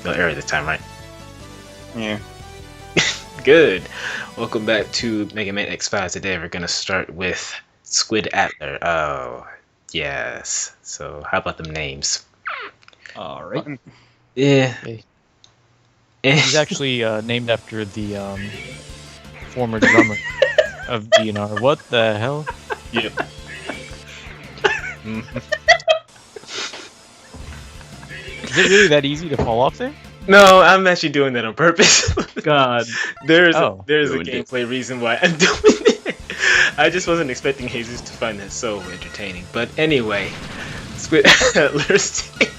No error this time, right? Yeah. Good. Welcome back to Mega Man X5. Today we're gonna start with Squid Adler. Oh, yes. So how about them names? All right. Yeah. Okay. He's actually named after the former drummer of DNR. What the hell? Yep. Is it really that easy to fall off there? No, I'm actually doing that on purpose. God. There's Oh, a ruined it. gameplay reason why I'm doing it. I just wasn't expecting Jesus to find that so entertaining. But anyway, Squid Adler stage.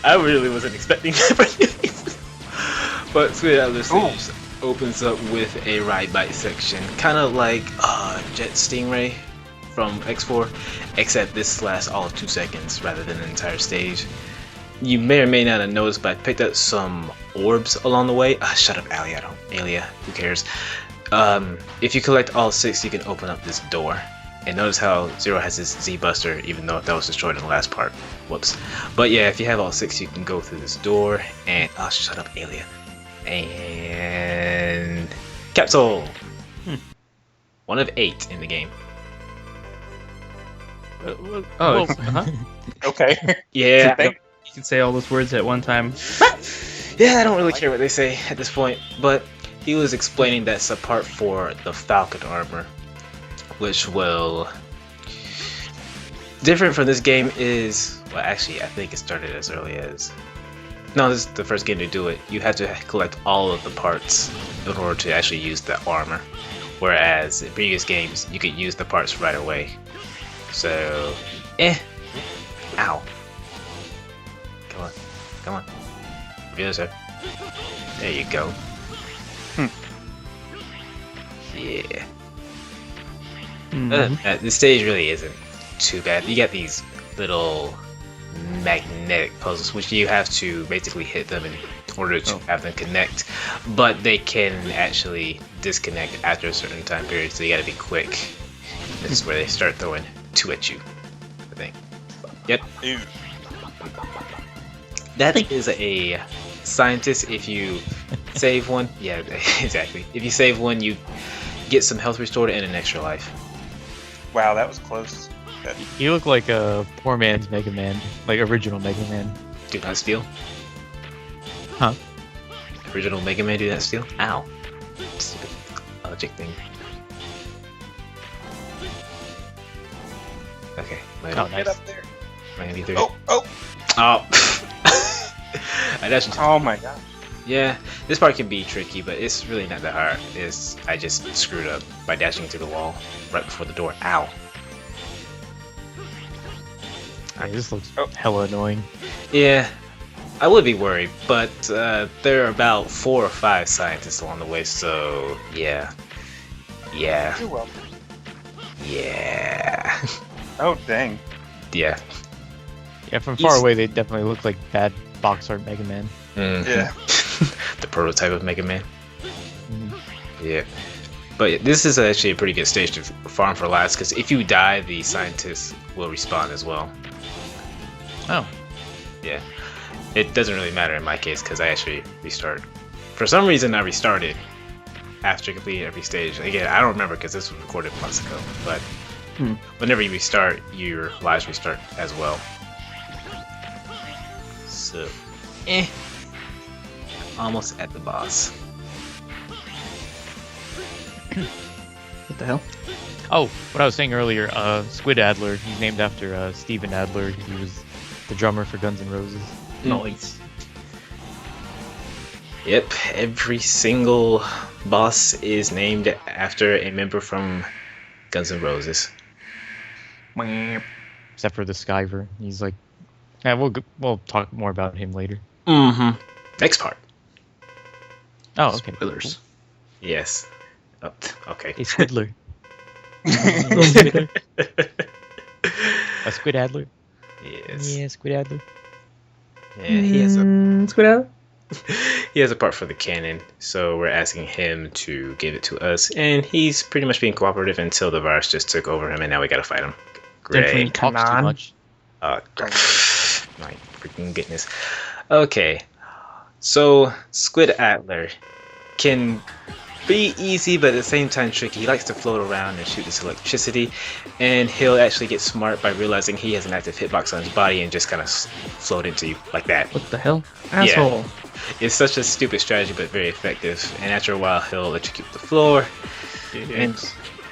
I really wasn't expecting that for you. But Squid Adler stage opens up with a ride bike section, kind of like Jet Stingray from X4, except this lasts all of 2 seconds rather than an entire stage. You may or may not have noticed, but I picked up some orbs along the way. Shut up, Alia, who cares? If you collect all 6, you can open up this door. And notice how Zero has his Z-Buster, even though that was destroyed in the last part. Whoops. But yeah, if you have all 6, you can go through this door. And shut up, Alia. And Capsule. 1 of 8 in the game. Okay. Yeah. You can say all those words at one time. Yeah, I don't really care what they say at this point, but he was explaining that's a part for the Falcon armor, which will... Different from this game is... Well, actually, I think it started as early as... No, this is the first game to do it. You had to collect all of the parts in order to actually use the armor, whereas in previous games, you could use the parts right away. So... Ow. Come on. Reveal yourself. There you go. Yeah. The stage really isn't too bad. You get these little magnetic puzzles, which you have to basically hit them in order to have them connect. But they can actually disconnect after a certain time period, so you gotta be quick. This is where they start throwing 2 at you, I think. Yep. Ew. That is a scientist. If you save one, yeah, exactly. If you save one, you get some health restored and an extra life. Wow, that was close. Good. You look like a poor man's Mega Man, like original Mega Man. Do not steal. Huh? Original Mega Man do not steal? Ow. Stupid logic thing. Okay. Nice. Up there. Oh. I dashed into... Oh my gosh. Yeah, this part can be tricky, but it's really not that hard. I just screwed up by dashing into the wall right before the door. Ow. Yeah, this looks hella annoying. Yeah, I would be worried, but there are about 4 or 5 scientists along the way, so yeah. Yeah. You're welcome. Yeah. Oh, dang. Yeah. Yeah, from far away they definitely look like bad box art Mega Man. Yeah. The prototype of Mega Man. Yeah. But this is actually a pretty good stage to farm for last, because if you die, the scientists will respawn as well. Oh. Yeah. It doesn't really matter in my case, because I actually restart. For some reason, I restarted after completing every stage. Again, I don't remember because this was recorded months ago, but whenever you restart, your lives restart as well. So, almost at the boss. What the hell? Oh, what I was saying earlier, Squid Adler, he's named after Steven Adler. He was the drummer for Guns N' Roses. Nice. Yep, every single boss is named after a member from Guns N' Roses. Except for the Skyver. He's like... Yeah, we'll talk more about him later. Next part. Oh, okay. Spoilers. Yes. Oh, okay. Hey, Squidler. A Squid Adler? Yes. Yeah, Squid Adler. Yeah, he has a Squid Adler? he has a part for the canon, so we're asking him to give it to us, and he's pretty much being cooperative until the virus just took over him, and now we gotta fight him. Definitely Great. talks too much. My freaking goodness. Okay, so Squid Adler can be easy, but at the same time tricky. He likes to float around and shoot this electricity, and he'll actually get smart by realizing he has an active hitbox on his body and just kind of float into you like that. What the hell? Asshole. It's such a stupid strategy, but very effective. And after a while, he'll electrocute the floor,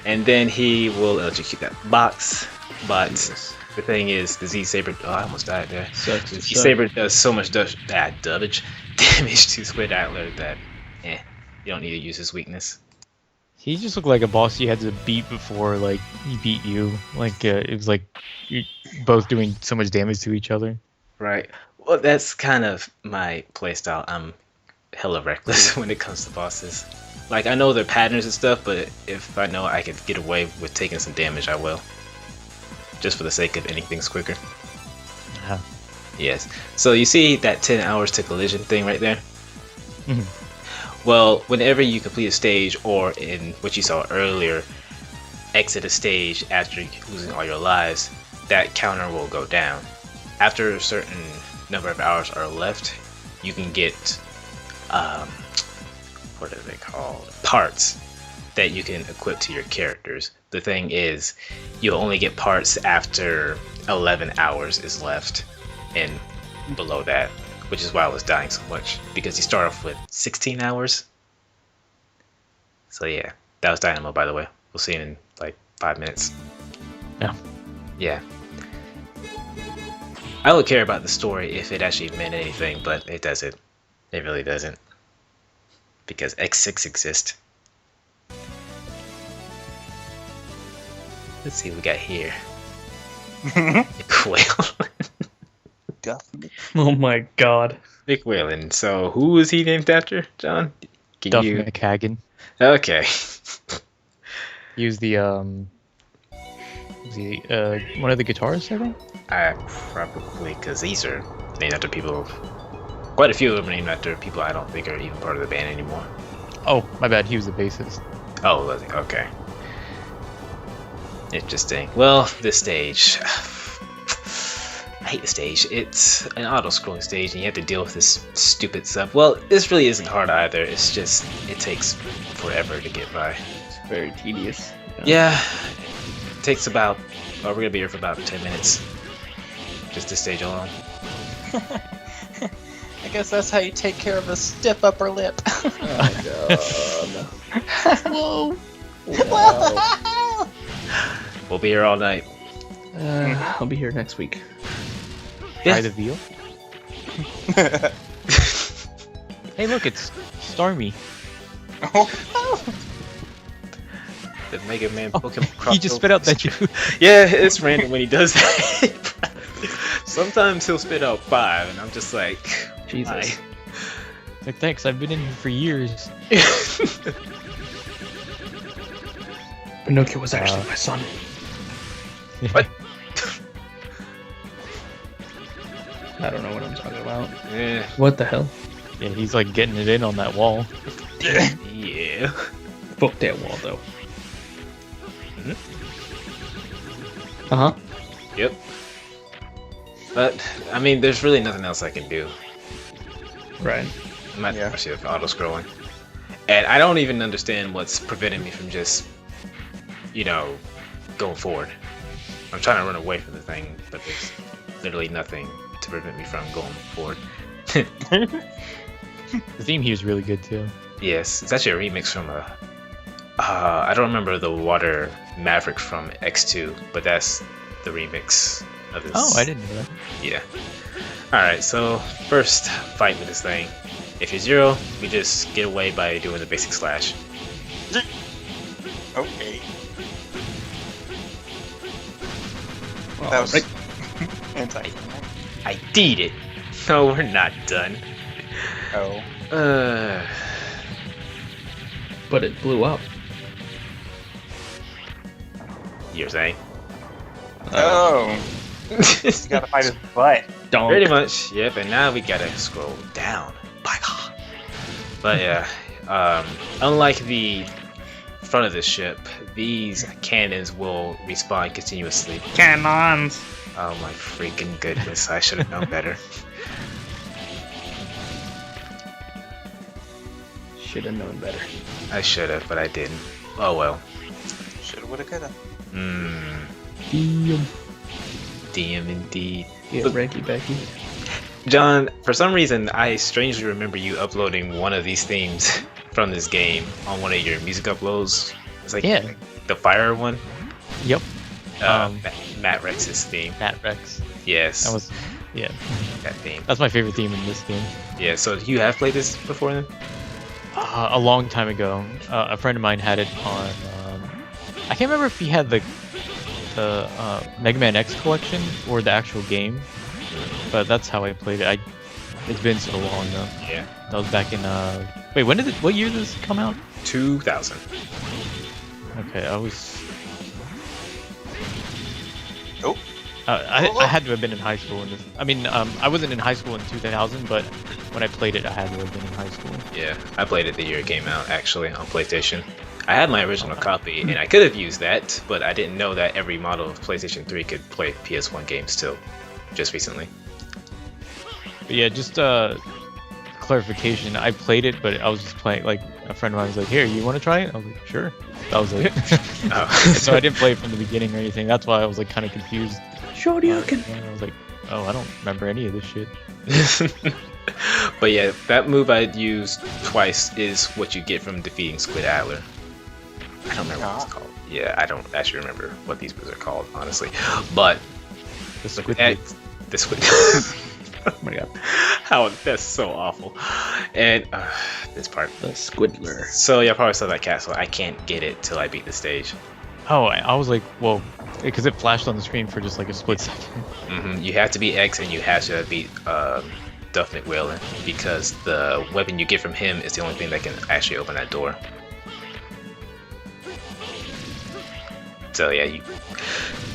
and then he will electrocute that box. But the thing is, the Z Saber. Oh, I almost died there. Z Saber does so much damage to Squid Adler that, you don't need to use his weakness. He just looked like a boss you had to beat before, like, he beat you. Like, it was like you're both doing so much damage to each other. Right. Well, that's kind of my playstyle. I'm hella reckless when it comes to bosses. Like, I know their patterns and stuff, but if I know I could get away with taking some damage, I will. Just for the sake of ending things quicker. Uh-huh. Yes. So you see that 10 hours to collision thing right there? Mhm. Well, whenever you complete a stage, or in what you saw earlier, exit a stage after losing all your lives, that counter will go down. After a certain number of hours are left, you can get, what are they called? Parts that you can equip to your characters. The thing is, you'll only get parts after 11 hours is left, and below that. Which is why I was dying so much, because you start off with 16 hours. So yeah, that was Dynamo, by the way. We'll see him in like 5 minutes. Yeah. Yeah. I don't care about the story if it actually meant anything, but it doesn't. It really doesn't. Because X6 exists. Let's see what we got here. Quail. Oh my god. Nick Whalen. So who is he named after, John? Can Duff you? McKagan. Okay. He was the one of the guitarists, I think. Probably, because these are named after people. Quite a few of them are named after people I don't think are even part of the band anymore. Oh, my bad. He was the bassist. Oh, was he? Okay. Interesting. Well, this stage. I hate the stage. It's an auto-scrolling stage, and you have to deal with this stupid stuff. Well, this really isn't hard either. It's just it takes forever to get by. It's very tedious. Yeah, it takes about. Oh, we're gonna be here for about 10 minutes. Just this stage alone. I guess that's how you take care of a stiff upper lip. Oh Whoa. god. We'll be here all night. I'll be here next week. Try the veal. Hey, look, it's Starmie. The Mega Man Oh, Pokemon. he just spit out that you. Yeah, it's random when he does that. Sometimes he'll spit out 5, and I'm just like, Jesus. why? Like, thanks. I've been in here for years. Pinocchio was actually my son. What? I don't know what I'm talking about. Yeah. What the hell? Yeah, he's like getting it in on that wall. Yeah. Fuck that wall though. Mhm. Uh huh. Yep. But I mean, there's really nothing else I can do. Right. I'm at the Yeah. mercy of auto-scrolling, and I don't even understand what's preventing me from just, going forward. I'm trying to run away from the thing, but there's literally nothing to prevent me from going forward. The theme here is really good too. Yes, it's actually a remix from I don't remember the water Maverick from X2, but that's the remix of this. Oh, I didn't know that. Yeah. Alright, so first fight with this thing. If you're 0, we just get away by doing the basic slash. Okay. Oh, That was right. anti. I did it! No, we're not done. Oh. But it blew up. You're saying? Oh. You gotta fight his butt. Don't. Pretty much, yep, and now we gotta scroll down. By God. But yeah, unlike the front of the ship, these cannons will respawn continuously. Cannons. Oh my freaking goodness! I should have known better. Should have known better. I should have, but I didn't. Oh well. Shoulda, woulda, coulda. Damn. DM indeed. Yeah, But- Becky. John, for some reason, I strangely remember you uploading one of these themes from this game on one of your music uploads. It's like Yeah. the fire one. Yep. Matt Rex's theme. Matt Rex. Yes, That was, yeah. that theme. That's my favorite theme in this game. Yeah, so you have played this before then? A long time ago, a friend of mine had it on. I can't remember if he had the Mega Man X collection or the actual game, but that's how I played it. It's been so long though. Yeah. That was back in. Wait, when did it? What year did this come out? 2000. Okay, I was. Oh. I had to have been in high school in this. I mean, I wasn't in high school in 2000, but when I played it, I had to have been in high school. Yeah, I played it the year it came out, actually, on PlayStation. I had my original copy, and I could have used that, but I didn't know that every model of PlayStation 3 could play PS1 games still, just recently. But yeah, just clarification. I played it, but I was just playing. Like a friend of mine was like, "Here, you want to try it?" I was like, "Sure." That was it. Oh. So I didn't play it from the beginning or anything. That's why I was like kind of confused. Shoryuken. I was like, "Oh, I don't remember any of this shit." But yeah, that move I used twice is what you get from defeating Squid Adler. I don't remember what it's called. Yeah, I don't actually remember what these moves are called, honestly. But The squid. the Squid. Oh my god. How that's so awful. And this part. The Squidler. So yeah, I probably saw that castle. I can't get it till I beat the stage. Oh, I was like, well, because it flashed on the screen for just like a split second. You have to beat X, and you have to beat Duff McWhalen, because the weapon you get from him is the only thing that can actually open that door. So yeah, you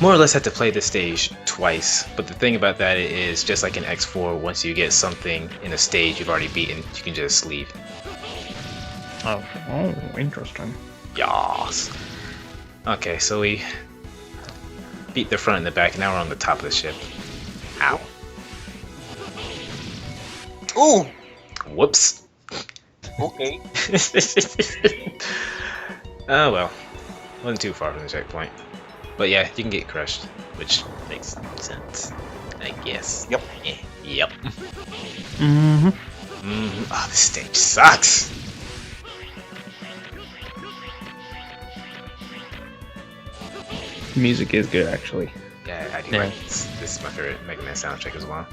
more or less have to play the stage twice. But the thing about that is, just like in X4, once you get something in a stage you've already beaten, you can just leave. Oh, Oh, interesting. Yas. Okay, so we beat the front and the back, and now we're on the top of the ship. Ow. Ooh. Whoops. Okay. Oh well, wasn't too far from the checkpoint. But yeah, you can get crushed, which makes sense, I guess. Yep. Yeah. Yep. Mm-hmm. Oh, this stage sucks. Music is good, actually. Yeah, I do Yeah. like this. This is my favorite Mega Man soundtrack as well.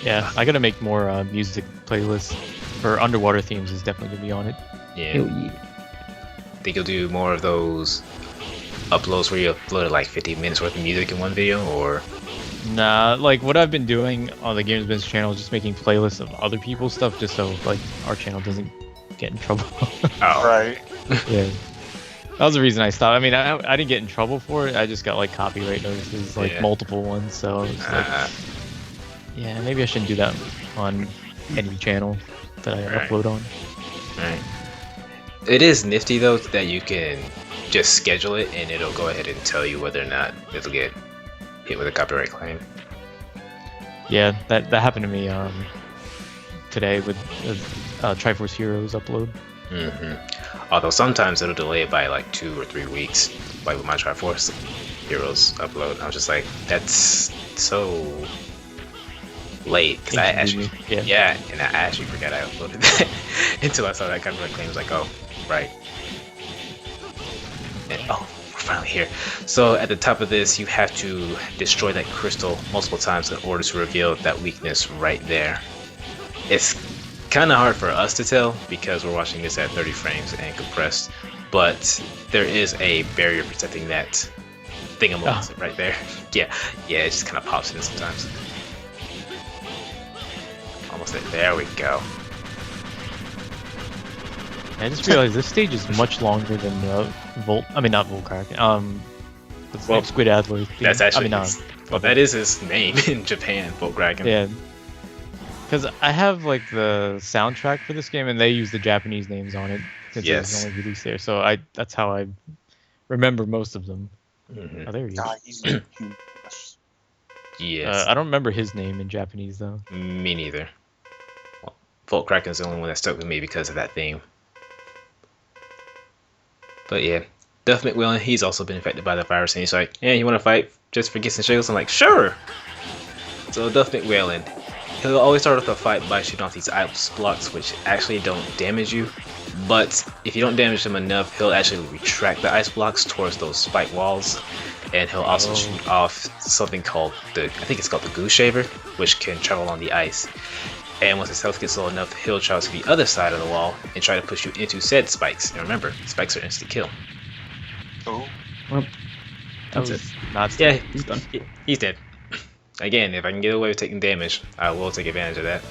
yeah. I gotta make more music playlists for underwater themes. Is definitely gonna be on it. Yeah. Hell yeah. Think you'll do more of those uploads where you upload like 15 minutes worth of music in one video, or Nah, like what I've been doing on the Games Biz channel is just making playlists of other people's stuff, just so like our channel doesn't get in trouble. oh, Right. Yeah. That was the reason I stopped. I mean, I didn't get in trouble for it. I just got like copyright notices, like Yeah. multiple ones. So it's like, yeah, maybe I shouldn't do that on any channel that I Right. upload on. right. It is nifty though that you can just schedule it and it'll go ahead and tell you whether or not it'll get hit with a copyright claim. Yeah, that happened to me today with Triforce Heroes upload. Although sometimes it'll delay it by like 2 or 3 weeks, like with my Triforce Heroes upload. I was just like, that's so late, because I actually, Yeah. and I actually forgot I uploaded that until I saw that copyright claim. I was like, oh, right. And oh, we're finally here. So at the top of this, you have to destroy that crystal multiple times in order to reveal that weakness right there. It's kind of hard for us to tell because we're watching this at 30 frames and compressed, but there is a barrier protecting that thingamabobber right there. Yeah, it just kind of pops in sometimes. Almost there. There we go. I just realized this stage is much longer than the not Volcrack. What's the Well, name? Squid Adler. theme. That's actually Well, that is his name in Japan, Volkraken. Yeah. Because I have like the soundtrack for this game, and they use the Japanese names on it because it Yes. was only released there. So that's how I remember most of them. Mhm. Oh, there he is. God, he's Yes. I don't remember his name in Japanese though. Me neither. Well, Volt Kraken's the only one that stuck with me because of that theme. But yeah, Duff McWillen, he's also been infected by the virus, and he's like, "Yeah, you want to fight just for gifts and shields?" I'm like, "Sure." So Duff McWillen, he'll always start off the fight by shooting off these ice blocks, which actually don't damage you. But if you don't damage them enough, he'll actually retract the ice blocks towards those spike walls, and he'll also shoot off something called I think it's called the Goose Shaver, which can travel on the ice. And once his health gets low enough, he'll travel to the other side of the wall and try to push you into said spikes. And remember, spikes are instant kill. Oh, Well, That that's was it. not. Yeah, He's done. he's dead. Again, if I can get away with taking damage, I will take advantage of that.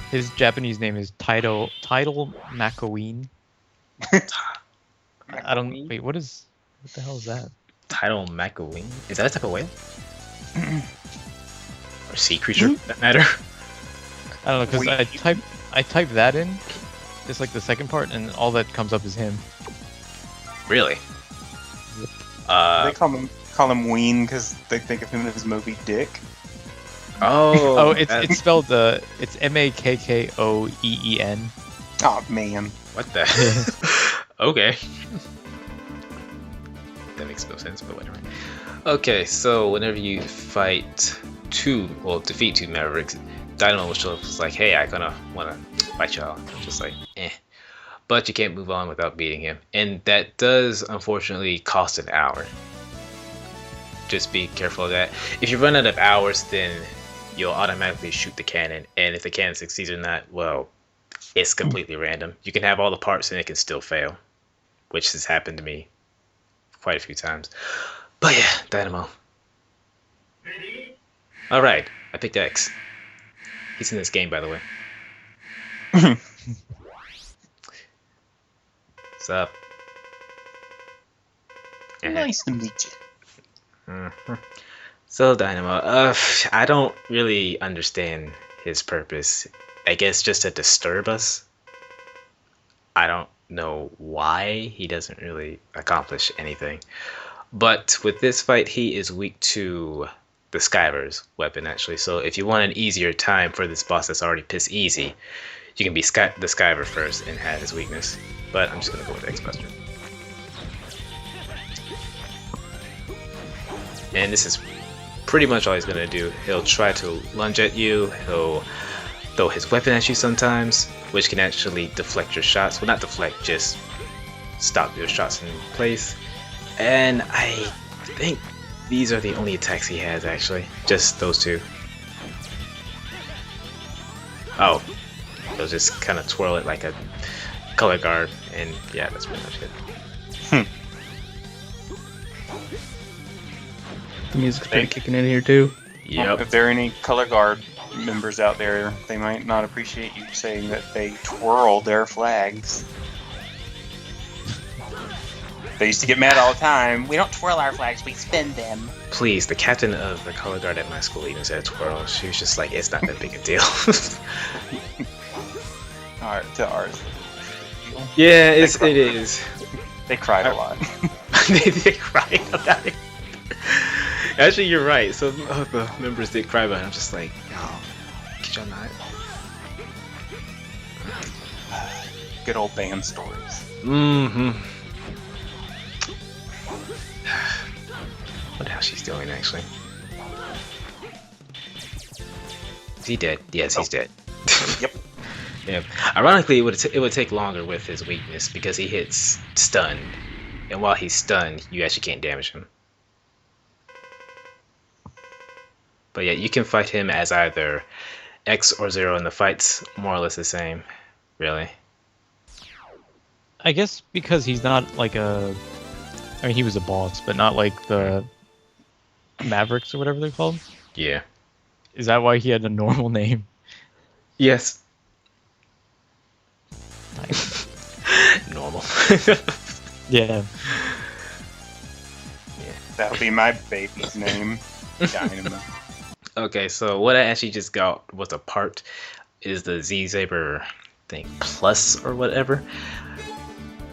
His Japanese name is Tidal Makoween. I don't. Wait, what the hell is that? Tidal Macawing? Is that a type of whale? Or sea creature, for that matter? I don't know, because I typed that in, just like the second part, and all that comes up is him. Really? they call him Ween because they think of him as Moby Dick. Oh, It's spelled it's Makkoeen. Oh man, what the? Okay. That makes no sense, but whatever. Okay, so whenever you defeat two Mavericks, Dynamo will show up. It's like, hey, I kinda wanna fight y'all. I'm just like, eh. But you can't move on without beating him, and that does unfortunately cost an hour. Just be careful of that. If you run out of hours, then you'll automatically shoot the cannon, and if the cannon succeeds or not, well, it's completely random. You can have all the parts and it can still fail, which has happened to me quite a few times. But yeah, Dynamo. Alright, I picked X. He's in this game, by the way. What's up? nice to meet you. So Dynamo, I don't really understand his purpose. I guess just to disturb us. I don't know why. He doesn't really accomplish anything. But with this fight, he is weak to the Skyver's weapon, actually. So if you want an easier time for this boss that's already piss easy, you can be the Skyver first and have his weakness. But I'm just going to go with X-Buster. And this is pretty much all he's going to do. He'll try to lunge at you. He'll throw his weapon at you sometimes, which can actually deflect your shots. Well, not deflect, just stop your shots in place. And I think these are the only attacks he has, actually. Just those two. Oh, he'll just kind of twirl it like a color guard, and yeah, that's pretty much it. The music's pretty kicking in here too. Yep. If there are any color guard members out there, they might not appreciate you saying that they twirl their flags. They used to get mad all the time. We don't twirl our flags, we spin them. Please, the captain of the color guard at my school even said twirl. She was just like, it's not that big a deal. Alright, to ours. Yeah, it is. They cried a lot. they cried about it. Actually, you're right. Some of the members did cry about it. I'm just like, oh, could y'all not? Good old band stories. Mm-hmm. Wonder how she's doing, actually. Is he dead? Yes, he's dead. Yep. Yeah. Ironically, it would take longer with his weakness because he hits stunned, and while he's stunned, you actually can't damage him. But yeah, you can fight him as either X or Zero, and the fight's more or less the same, really. I guess because he's not like I mean, he was a boss, but not like the Mavericks or whatever they're called. Yeah. Is that why he had a normal name? Yes. Nice. Normal. Yeah. That'll be my baby's name. Dynamo. Okay, so what I actually just got was a part is the Z-Saber thing plus or whatever.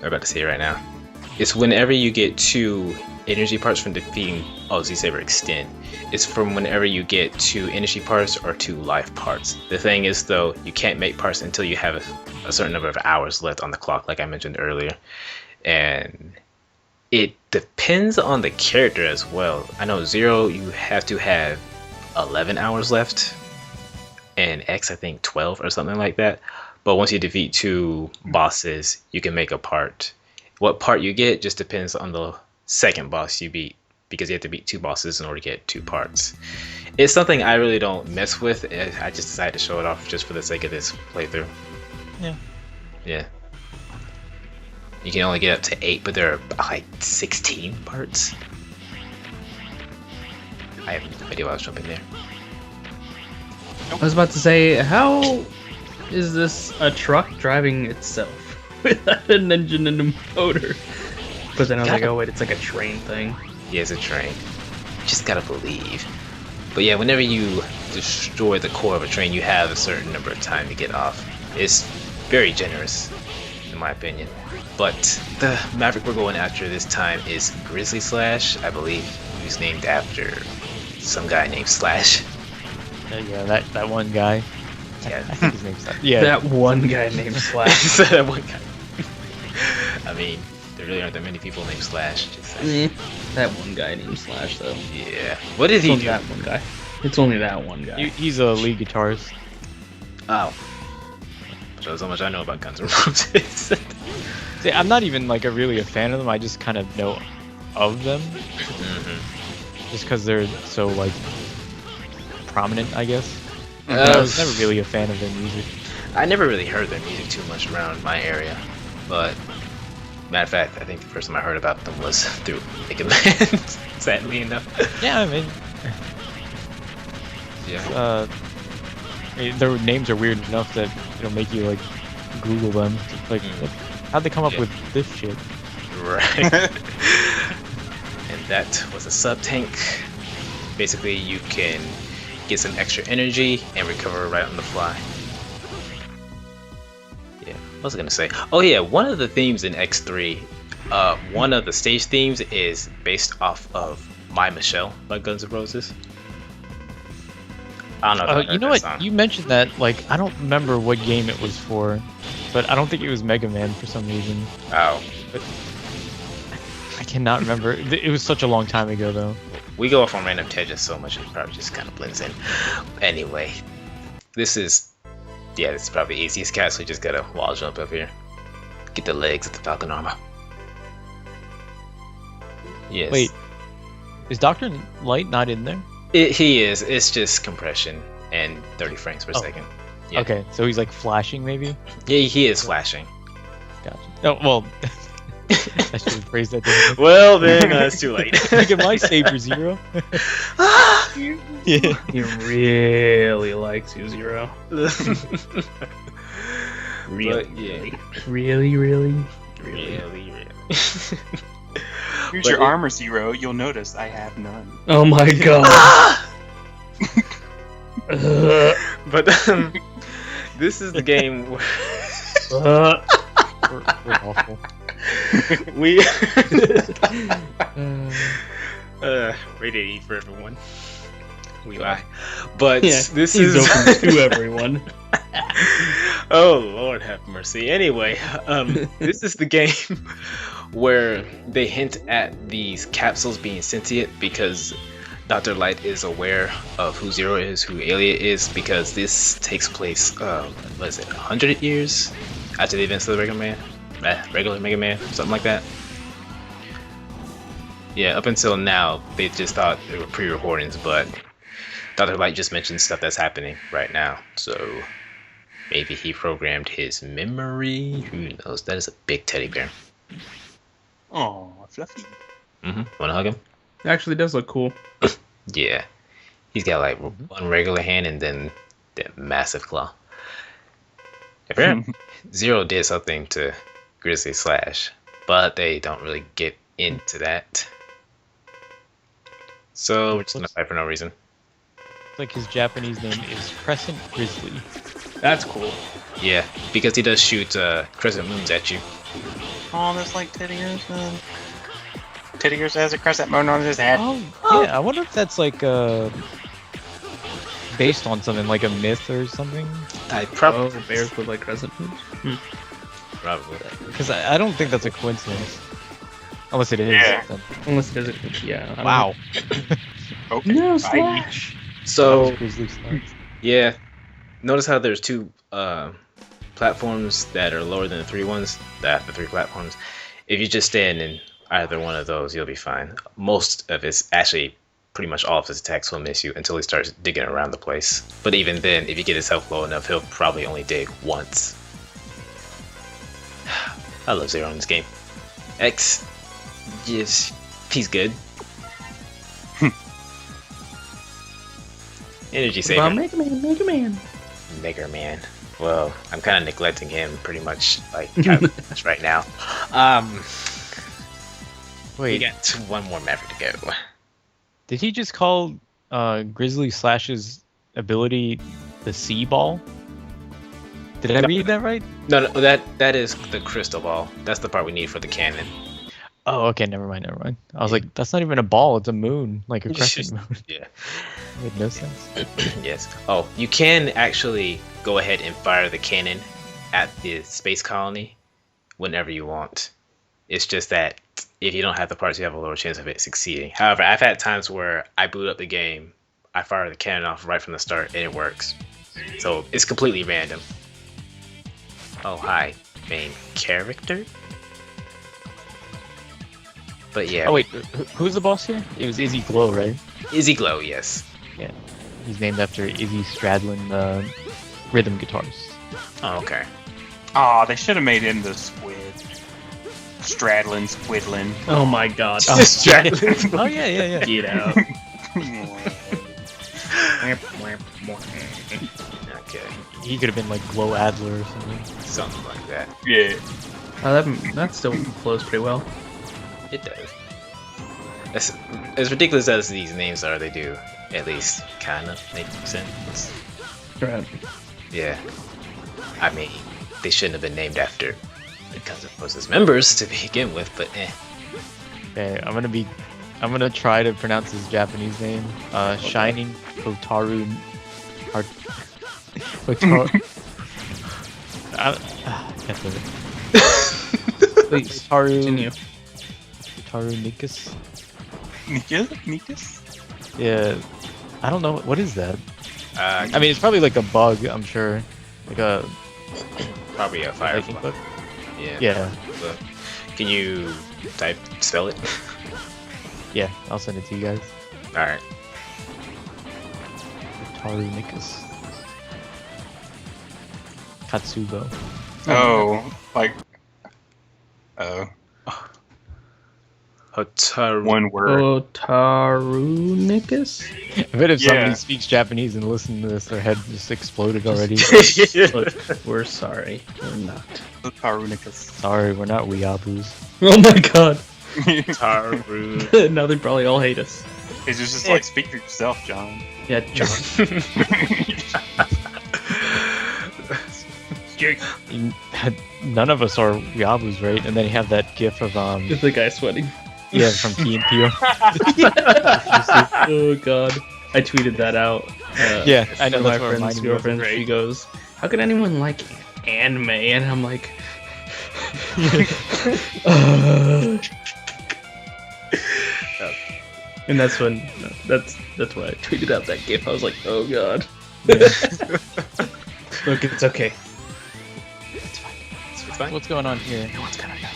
I'm about to see it right now. It's whenever you get 2 energy parts from defeating Z Saber Extend. It's from whenever you get 2 energy parts or 2 life parts. The thing is though, you can't make parts until you have a certain number of hours left on the clock, like I mentioned earlier. And it depends on the character as well. I know Zero, you have to have 11 hours left, and X I think 12 or something like that. But once you defeat 2 bosses, you can make a part. What part you get just depends on the second boss you beat, because you have to beat 2 bosses in order to get 2 parts. It's something I really don't mess with. I just decided to show it off just for the sake of this playthrough. Yeah. You can only get up to 8, but there are like 16 parts. I have no idea why I was jumping there. I was about to say, how is this a truck driving itself without an engine and a motor? But then I was like, oh wait, it's like a train thing. Yeah, it's a train. You just gotta believe. But yeah, whenever you destroy the core of a train, you have a certain number of time to get off. It's very generous, in my opinion. But the Maverick we're going after this time is Grizzly Slash, I believe. He's named after some guy named Slash. Yeah, that one guy. Yeah. I think his name's Slash. Yeah. That one guy named Slash. That one guy. I mean, there really aren't that many people named Slash. Just saying. That one guy named Slash, though. Yeah. What did It's he only do? that one guy. It's only that one guy. He's a lead guitarist. Oh. Shows how much I know about Guns N' Roses. See, I'm not even like really a fan of them. I just kind of know of them, just because they're so like prominent, I guess. But I was never really a fan of their music. I never really heard their music too much around my area, but matter of fact, I think the first time I heard about them was through Mega Man. Sadly enough. Yeah, I mean, Yeah. their names are weird enough that it'll make you like Google them. It's like, how'd they come up with this shit? Right. And that was a sub tank. Basically, you can get some extra energy and recover right on the fly. Yeah, what was I gonna say? Oh yeah, one of the themes in X3, one of the stage themes is based off of My Michelle by Guns N' Roses. I don't know. If You know what? You mentioned that. Like, I don't remember what game it was for, but I don't think it was Mega Man for some reason. Oh. But I cannot remember. It was such a long time ago, though. We go off on random tangents so much it probably just kind of blends in. Anyway, this is probably the easiest cat, so we just gotta wall jump up here. Get the legs of the Falcon armor. Yes. Wait, is Dr. Light not in there? He is. It's just compression and 30 frames per second. Yeah. Okay, so he's like flashing, maybe? Yeah, he is flashing. Gotcha. Oh, well, I should have phrased that differently. Well, then, it's too late. Look at my Saber Zero. Yeah. He really likes you, Zero. Really, But, yeah. really. Here's But your armor, Zero. You'll notice I have none. Oh my god. But this is the game where We're awful. we rated E for everyone. We lie, but Yeah, this he's is open to everyone. Oh Lord have mercy. Anyway, this is the game where they hint at these capsules being sentient because Dr. Light is aware of who Zero is, who Alia is, because this takes place, what is it, 100 years after the events of the regular Mega Man, something like that. Yeah, up until now, they just thought they were pre-recordings, but Dr. Light just mentioned stuff that's happening right now, so maybe he programmed his memory. Who knows? That is a big teddy bear. Oh, fluffy. Wanna hug him? It actually does look cool. Yeah. He's got like one regular hand and then that massive claw. Apparently, Zero did something to Grizzly Slash, but they don't really get into that. So we're just gonna fight for no reason. Like his Japanese name is Crescent Grizzly. That's cool. Yeah, because he does shoot crescent moons at you. Oh, that's like Teddy Ears. Teddy Ears has a crescent moon on his head. Oh, yeah. I wonder if that's like based on something like a myth or something. I probably bears with like crescent moons. probably. Because I don't think that's a coincidence. Unless it is. Yeah. then- Unless it is, yeah. I don't Wow. Okay. know. No bye. slash. That was So Grizzly Slash. yeah, notice how there's two platforms that are lower than the three ones. The 3 platforms. If you just stand in either one of those, you'll be fine. Most of his, actually, pretty much all of his attacks will miss you until he starts digging around the place. But even then, if you get his health low enough, he'll probably only dig once. I love Zero in this game. X, yes, he's good. Energy saver. About Mega Man. Mega Man. Well, I'm kind of neglecting him pretty much like kind of right now. We Wait, got one more Maverick to go. did he just call Grizzly Slash's ability the Sea Ball? Did I read that right? No, that is the crystal ball. That's the part we need for the cannon. Oh, okay, never mind. I was like, that's not even a ball, it's a moon, like a crescent moon. Yeah. Made no sense. Yes. Oh, you can actually go ahead and fire the cannon at the space colony whenever you want. It's just that if you don't have the parts, you have a lower chance of it succeeding. However, I've had times where I boot up the game, I fire the cannon off right from the start, and it works. So it's completely random. Oh, hi, main character. But yeah, Oh wait, who's the boss here? It was Izzy Glow, right? Izzy Glow, yes. Yeah. He's named after Izzy Stradlin rhythm guitars. Oh, okay. Aw, they should have made him the Squid. Straddlin, Squidlin. Oh my god. Oh yeah. Get out. Okay, He could have been like Glow Adler or something. something like that. Yeah. That still flows pretty well. It does. As ridiculous as these names are, they do at least kind of make sense. Right. Yeah. I mean, they shouldn't have been named after because of Moses members to begin with, but eh. Okay, I'm gonna try to pronounce his Japanese name. Shining Hotaru. Hotaru. I can't say it. Please Hotaru. continue. Hotaru Nikus. Nikus? Yeah, I don't know what is that. I I mean, it's probably like a bug. I'm sure, like a probably a lightning firefly. bug. Yeah. Yeah, But can you spell it? yeah. I'll send it to you guys. All right. Hotaru Nikus. Katsugo. Oh, like. Oh. Hotaru. One word. Otarunicus? I bet if Yeah. somebody speaks Japanese and listened to this, their head just exploded already. Look, we're sorry. We're not. Tarunicus. Sorry, we're not weeaboos. Oh my god. Hotaru. Now they probably all hate us. It's just like, speak for yourself, John. Yeah, John. None of us are weeaboos, right? And then you have that gif of Is the guy sweating? yeah, from Key and Peele. Oh god. I tweeted that out. Yeah, I know, to my that's what friend's reminded me of it. girlfriend. She goes, "How can anyone like anime?" And I'm like, and that's when that's why I tweeted out that gif. I was like, "Oh god." Look, it's okay. It's fine. What's going on here? No one's gonna know.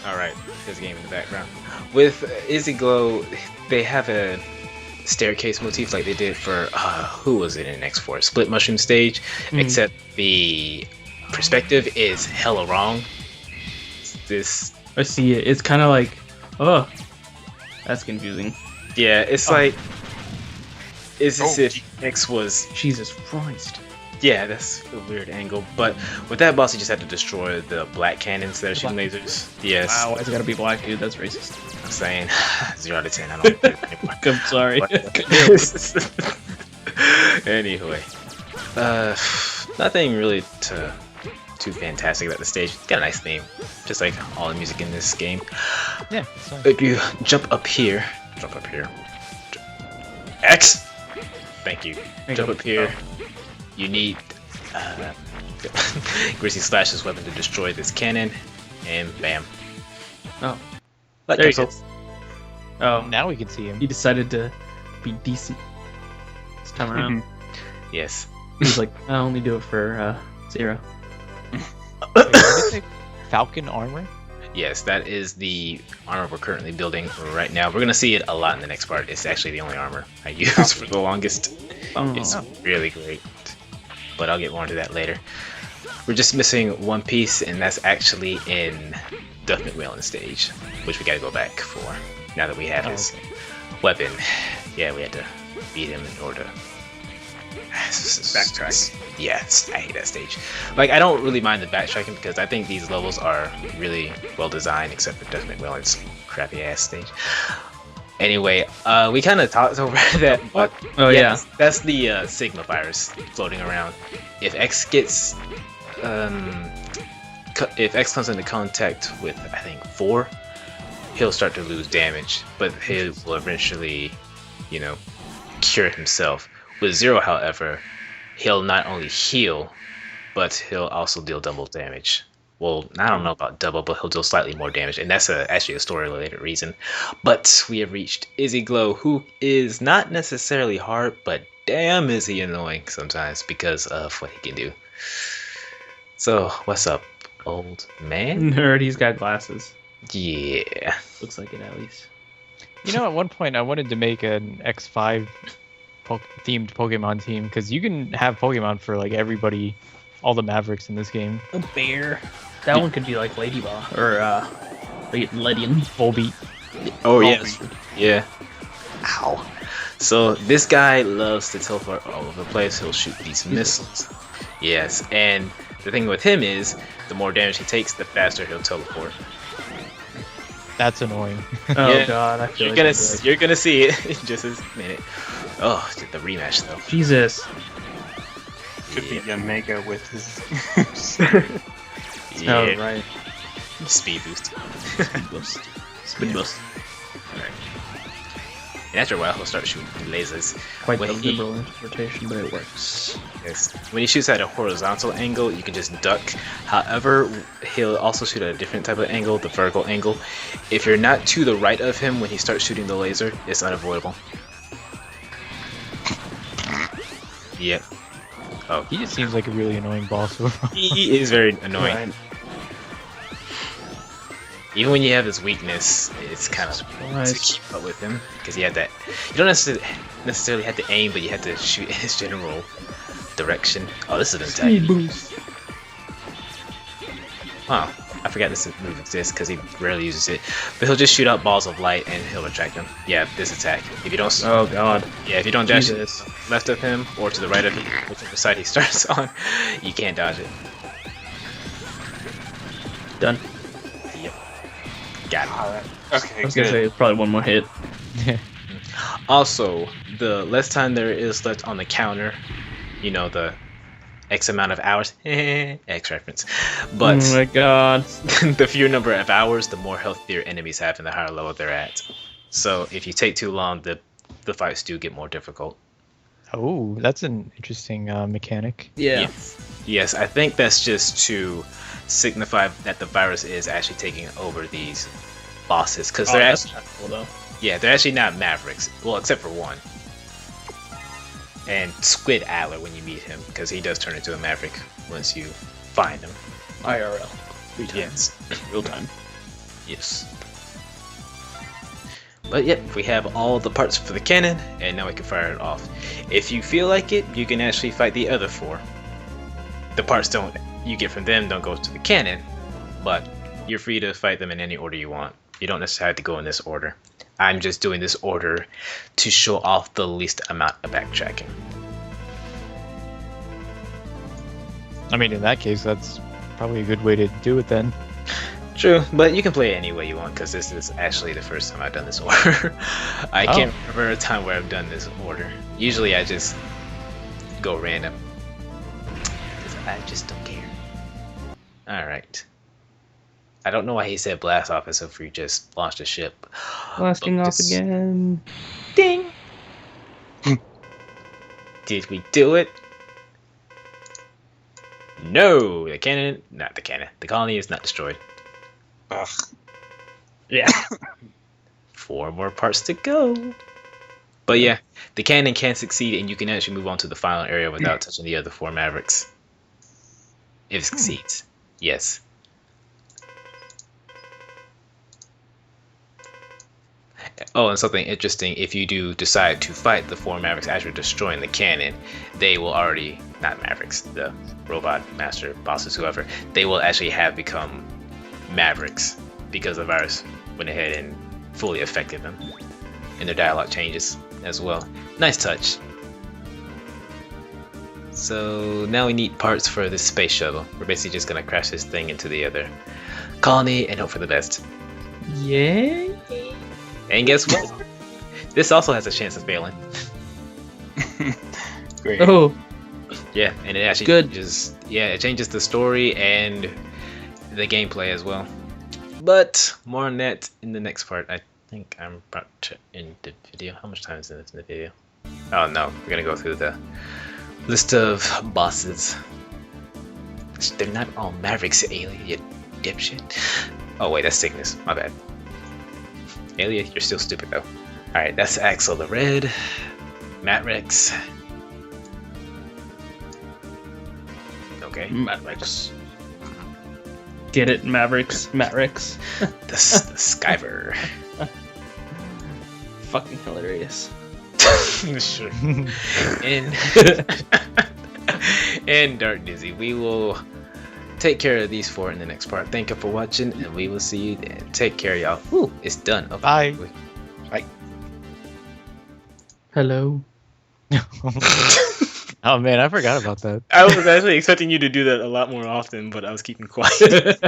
All right, there's a game in the background. With Izzy Glow, they have a staircase motif like they did for who was it in X4 Split Mushroom Stage, except the perspective is hella wrong. This, I see it. It's kind of like, oh, that's confusing. yeah, it's like it's as Oh, if X was, Jesus Christ. yeah, that's a weird angle. But with that boss, you just have to destroy the black cannons that are shooting lasers. Yes, Wow, why's it gotta be black, dude? That's racist. I'm saying 0 out of 10. I don't do it anymore. I'm sorry. Anyway, nothing really too too fantastic about the stage. It's got a nice theme, just like all the music in this game. Yeah. It's nice. If you jump up here, X. Thank you. Jump up here. You need Grizzly Slash's weapon to destroy this cannon, and bam. Oh, Like there he so. is. Oh, Now we can see him. he decided to be decent this time around. Yes. He's like, I only do it for 0. Wait, what did it say? Falcon armor? Yes, that is the armor we're currently building right now. We're gonna see it a lot in the next part. It's actually the only armor I used for the longest. It's really great, but I'll get more into that later. We're just missing one piece, and that's actually in Duff McWhalen stage, which we gotta go back for. Now that we have his weapon, yeah, we had to beat him in order to Backtrack. Yes, I hate that stage. Like, I don't really mind the backtracking because I think these levels are really well designed, except for Duff McWillan's crappy ass stage. Anyway, we kind of talked over that, but Oh, yeah. that's the Sigma virus floating around. If X gets, if X comes into contact with, I think, 4, he'll start to lose damage, but he will eventually, you know, cure himself. With 0, however, he'll not only heal, but he'll also deal double damage. Well, I don't know about double, but he'll deal slightly more damage, and that's actually a story-related reason. But we have reached Izzy Glow, who is not necessarily hard, but damn is he annoying sometimes because of what he can do. So, what's up, old man? Nerd, he's got glasses. Yeah. Looks like it at least. You know, at one point I wanted to make an X5 themed Pokemon team because you can have Pokemon for like everybody, all the Mavericks in this game. A bear. That one could be like Ladybug or Ledian. Volbeat. Oh, yes. Yeah. Ow. So, this guy loves to teleport all over the place. He'll shoot these missiles. Yes, and the thing with him is, the more damage he takes, the faster he'll teleport. That's annoying. Oh Yeah. god, I feel You're gonna see it in just a minute. Oh, the rematch though. Jesus. Could be Omega with his. Yeah, Oh, right. speed boost. Speed boost. And after a while, he'll start shooting lasers. Quite When the he- liberal interpretation, but it works. Yes. When he shoots at a horizontal angle, you can just duck. However, he'll also shoot at a different type of angle, the vertical angle. If you're not to the right of him when he starts shooting the laser, it's unavoidable. Yep. Oh, He just seems like a really annoying boss overall. he is very annoying. Right. Even when you have his weakness, it's kind of hard to keep up with him because you have that. You don't necessarily have to aim, but you have to shoot in his general direction. Oh, this is an attack. Speed boost. Oh, I forgot this move exists because he rarely uses it. But he'll just shoot out balls of light and he'll attract them. Yeah, this attack. If you don't, Oh god. yeah, if you don't dash Jesus. left of him or to the right of him, whichever side he starts on, you can't dodge it. Done. Yep. Got it. Okay, I was gonna good. say it's probably one more hit. Also, the less time there is left on the counter, you know, the X amount of hours, X reference, but Oh my god. the fewer number of hours, the more health your enemies have and the higher level they're at. So if you take too long, the fights do get more difficult. Oh, that's an interesting mechanic. Yeah. Yes, I think that's just to signify that the virus is actually taking over these bosses, because they're that's actually, not cool though. yeah, they're actually not Mavericks. Well, except for one. And Squid Adler when you meet him, because he does turn into a Maverick once you find him. IRL. Yes. Real time. Yes. But yep, we have all the parts for the cannon, and now we can fire it off. If you feel like it, you can actually fight the other 4. The parts you get from them don't go to the cannon, but you're free to fight them in any order you want. You don't necessarily have to go in this order. I'm just doing this order to show off the least amount of backtracking. I mean, in that case, that's probably a good way to do it then. True, but you can play it any way you want, because this is actually the first time I've done this order. I can't remember a time where I've done this order. Usually I just go random. 'Cause I just don't care. Alright. I don't know why he said blast off as if we just launched a ship. Blasting But off this- again. Ding! Did we do it? No! The cannon, not the cannon. The colony is not destroyed. Ugh. Yeah. 4 more parts to go. But yeah, the cannon can succeed and you can actually move on to the final area without touching the other 4 Mavericks. If it succeeds. Yes. Oh, and something interesting, if you do decide to fight the 4 Mavericks as you're destroying the cannon, they will already, not Mavericks, the robot master bosses, whoever, they will actually have become Mavericks because the virus went ahead and fully affected them. And their dialogue changes as well. Nice touch. So now we need parts for this space shuttle. We're basically just gonna crash this thing into the other colony and hope for the best. Yeah. And guess what? This also has a chance of failing. Great. Oh, Yeah, and it actually Good. it changes the story and the gameplay as well. But more on that in the next part. I think I'm about to end the video. How much time is in the video? Oh no, we're gonna go through the list of bosses. They're not all Mavericks, Alien, you dipshit. Oh wait, that's Cygnus. My bad. Alien, you're still stupid though. Alright, that's Axel the Red, Mavericks. Okay. Mavericks. Get it, Mavericks. Mavericks. The Skyver. Fucking hilarious. Sure. And and Dark Dizzy. We will take care of these 4 in the next part. Thank you for watching, and we will see you then. Take care, y'all. Ooh, it's done. Okay. Bye. Hello. Oh man, I forgot about that. I was actually expecting you to do that a lot more often, but I was keeping quiet.